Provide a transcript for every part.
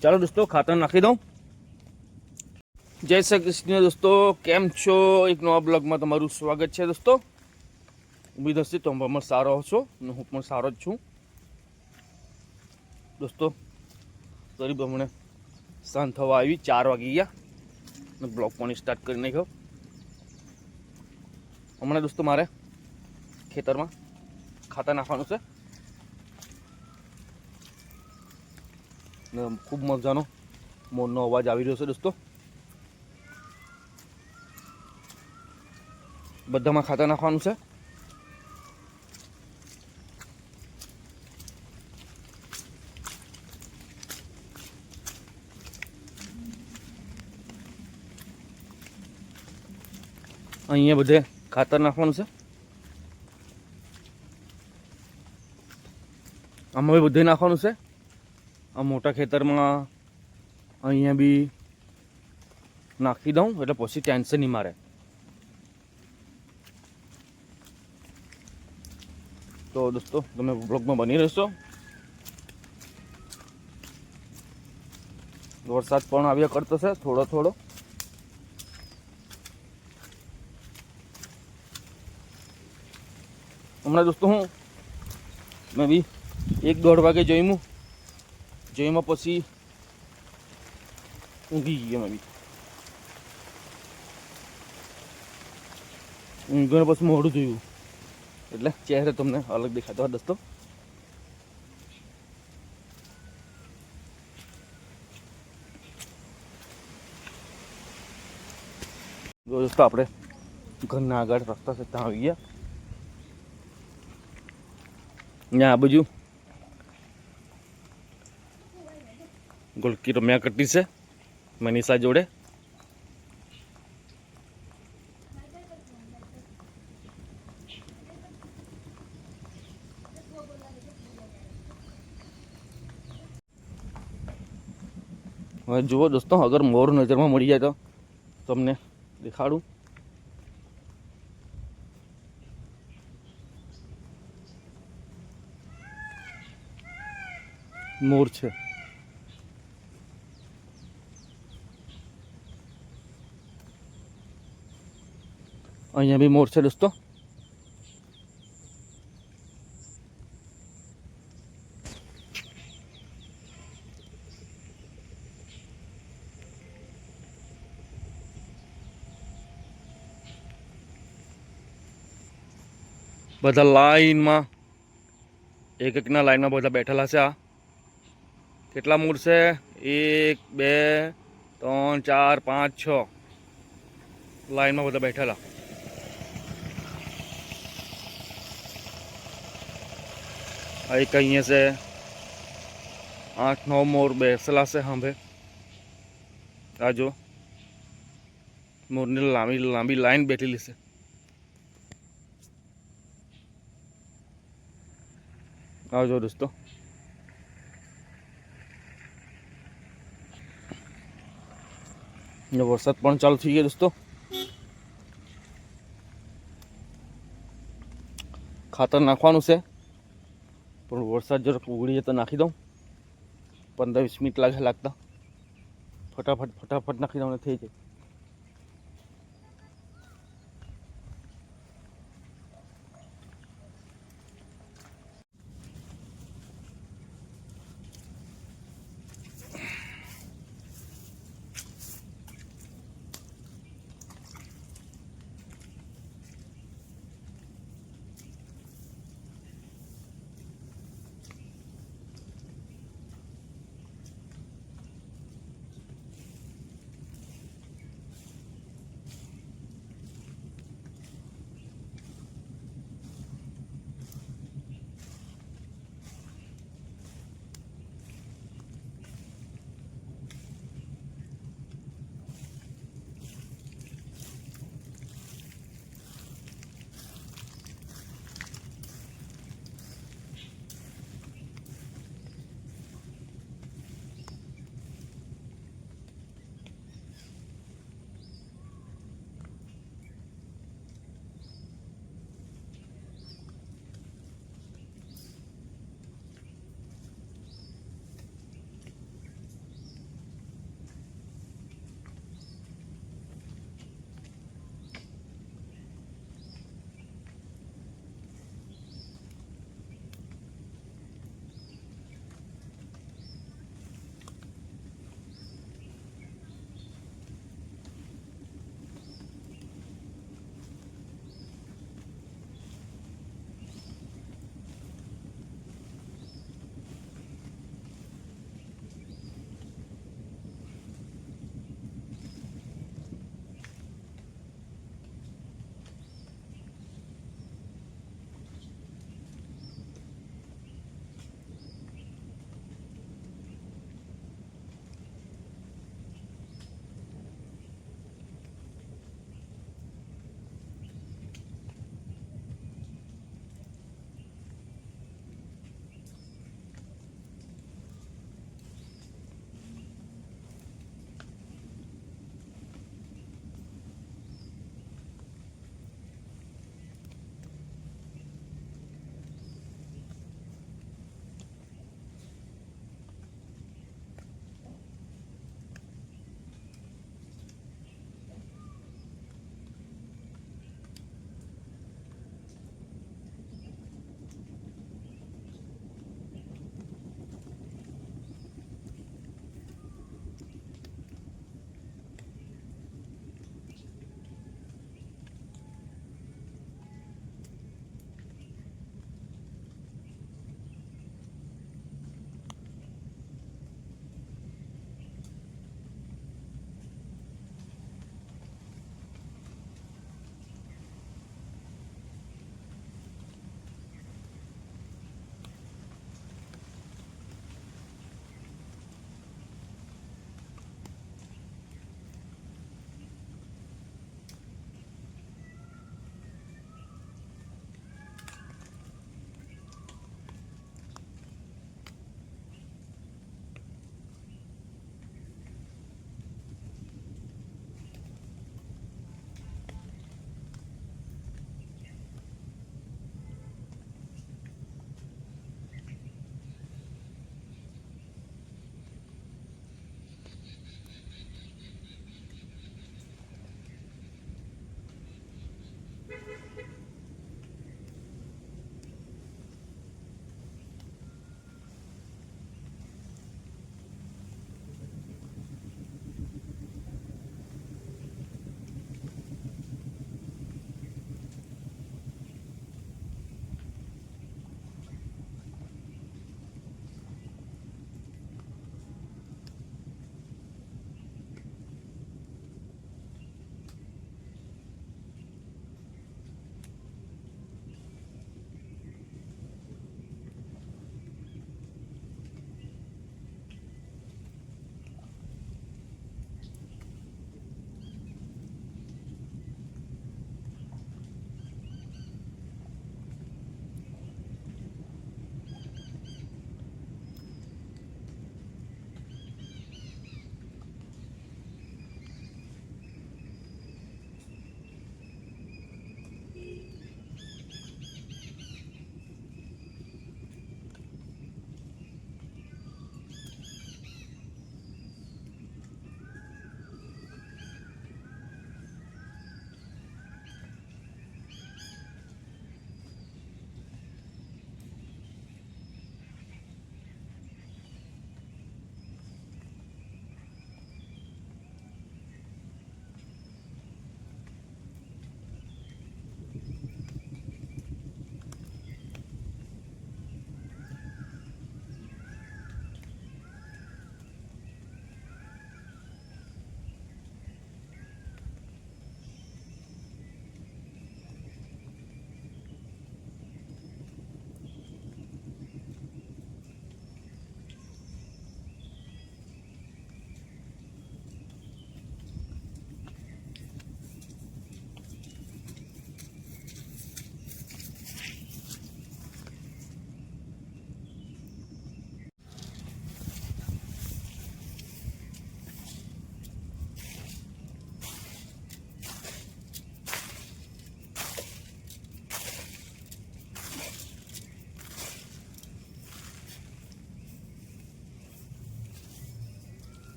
ચાલો દોસ્તો ખાતર નાખી દઉં। જય શ્રી કૃષ્ણ દોસ્તો, કેમ છો? એક નવા બ્લોગમાં તમારું સ્વાગત છે દોસ્તો। ઉમ્મીદ હશે તો તમે સારો છો અને હું પણ સારો જ છું દોસ્તો। ગરીબ હમણાં સાંજ થવા આવી, 4 વાગી ગયા અને બ્લોગ પણ સ્ટાર્ટ કરી નાખ્યો। હમણાં દોસ્તો મારે ખેતરમાં ખાતર નાખવાનું છે ને ખૂબ મજાનો મોરનો અવાજ આવી રહ્યો છે દોસ્તો। બધામાં ખાતર નાખવાનું છે। અહીંયા બધે ખાતર નાખવાનું છે। આમાં બધે નાખવાનું છે। આ મોટા ખેતરમાં અહીંયા બી નાખી દઉં એટલે પછી ટેન્શન નહીં મારે। તો દોસ્તો તમે બ્લોગમાં બની રહેશો। વરસાદ પણ આવ્યા કરતો છે થોડો થોડો। હમણાં દોસ્તો મેં બી 1-1:30 વાગે જમ્યા પછી ઊંઘી ગયો। મેં બી ઊંઘ્યા પછી મોઢું જોયું એટલે ચહેરો તમને અલગ દેખાતો હોય દોસ્તો। દોસ્તો આપણે ઘરના આગળ રસ્તા છે ત્યાં આવી ગયા। અહીંયા આ બાજુ ગોલકી રમ્યા કરતી છે મનીષા જોડે। હવે જુઓ દોસ્તો, અગર મોર નજરમાં મળી જાય તો તમને દેખાડું। મોર છે અહીંયા બી મોર છે દોસ્તો। બધા લાઈનમાં એકના લાઈનમાં બધા બેઠેલા છે। આ કેટલા મોર છે? 1 2 3 4 5 6 લાઈનમાં બધા બેઠેલા। આ એક અહીંયા છે, 8-9 મોર બેસેલા છે સાંભે। આ જો મોરની લાંબી લાંબી લાઈન બેઠેલી છે। આવજો દોસ્તો, વરસાદ પણ ચાલુ થઈ ગયો દોસ્તો। ખાતર નાખવાનું છે પણ વરસાદ જરાક ઉઘડી જાય તો નાખી દઉં। 15-20 મિનિટ લાગતા ફટાફટ નાખી દઉં ને થઈ જાય।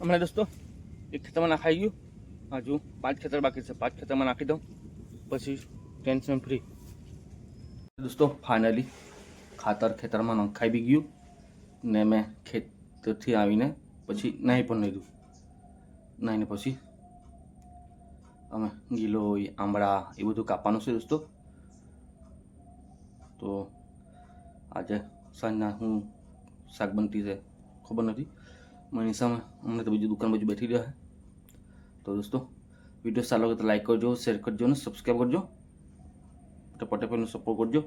હમણાં દોસ્તો એક ખેતરમાં નાખાઈ ગયું, હજુ 5 ખેતર બાકી છે. 5 ખેતરમાં નાખી દઉં પછી ટેન્શન ફ્રી. દોસ્તો ફાઇનલી ખાતર ખેતરમાં નખાઈ બી ગયું ને મેં ખેતરથી આવીને પછી નાહી પણ લીધું. નાહીને પછી અમે ગિલોઈ આંબળા એ બધું કાપવાનું છે દોસ્તો. તો આજે સાંજના હું શાક બનતી છે ખબર નથી. મનીષામાં અમને તો બીજી દુકાન બાજુ બેઠી રહ્યા. તો દોસ્તો વિડીયો સારો લાગે તો લાઈક કરજો, શેર કરજો અને સબસ્ક્રાઈબ કરજો. તો પટેપલનો સપોર્ટ કરજો.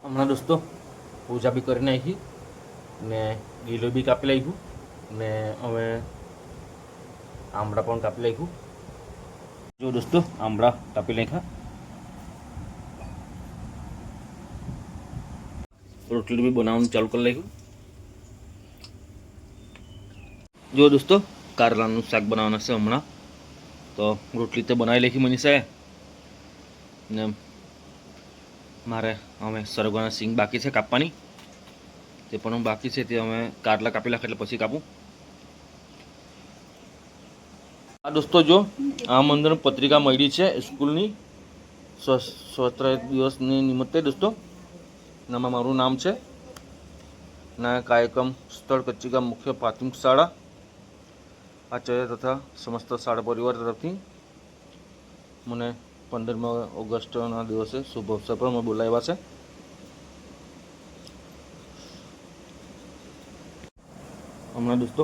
હમણાં દોસ્તો પૂજા બી કરી નાખી ને ગીલો બી કાપી નાખ્યું ને હવે આંબળા પણ કાપી નાખ્યું. જો દોસ્તો આંબળા કાપી નાખ્યા. રોટલી બી બનાવવાનું ચાલુ કરી નાખ્યું. જો દોસ્તો કારેલાનું શાક બનાવવાના છે હમણાં. તો રોટલી તો બનાવી નાખી મનીષાએ ને મારે અમે સરગવાના સિંગ બાકી છે કાપવાની, તે પણ બાકી છે. તે અમે કારેલા કાપી નાખે એટલે પછી કાપું. આ દોસ્તો જો આ મંદિર પત્રિકા મળી છે સ્કૂલની સ્વતંત્ર દિવસની નિમિત્તે દોસ્તો. એમાં મારું નામ છે ના કાર્યક્રમ સ્થળ કચ્ચીગામ મુખ્ય પ્રાથમિક શાળા આચાર્ય તથા સમસ્ત શાળા પરિવાર તરફથી મને 15મી ઓગસ્ટના દિવસે શુભ અવસર પર મને બોલાવ્યા છે. હમણાં દોસ્તો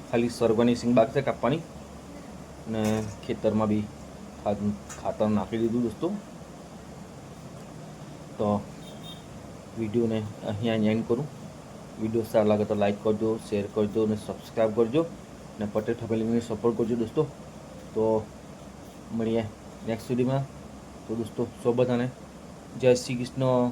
ખાલી સરગવાની સિંગ બાકી છે કાપવાની ને ખેતરમાં બી ખાતર નાખી દીધું દોસ્તો. તો વિડીયોને અહીંયા એન્ડ કરું. વિડીયો સારો લાગે તો લાઈક કરજો, શેર કરજો અને સબસ્ક્રાઈબ કરજો ને પટેલ ફેમિલીને સપોર્ટ કરજો દોસ્તો. તો મળીએ નેક્સ્ટ વિડીયોમાં. તો દોસ્તો સૌ બધાને જય શ્રી કૃષ્ણ.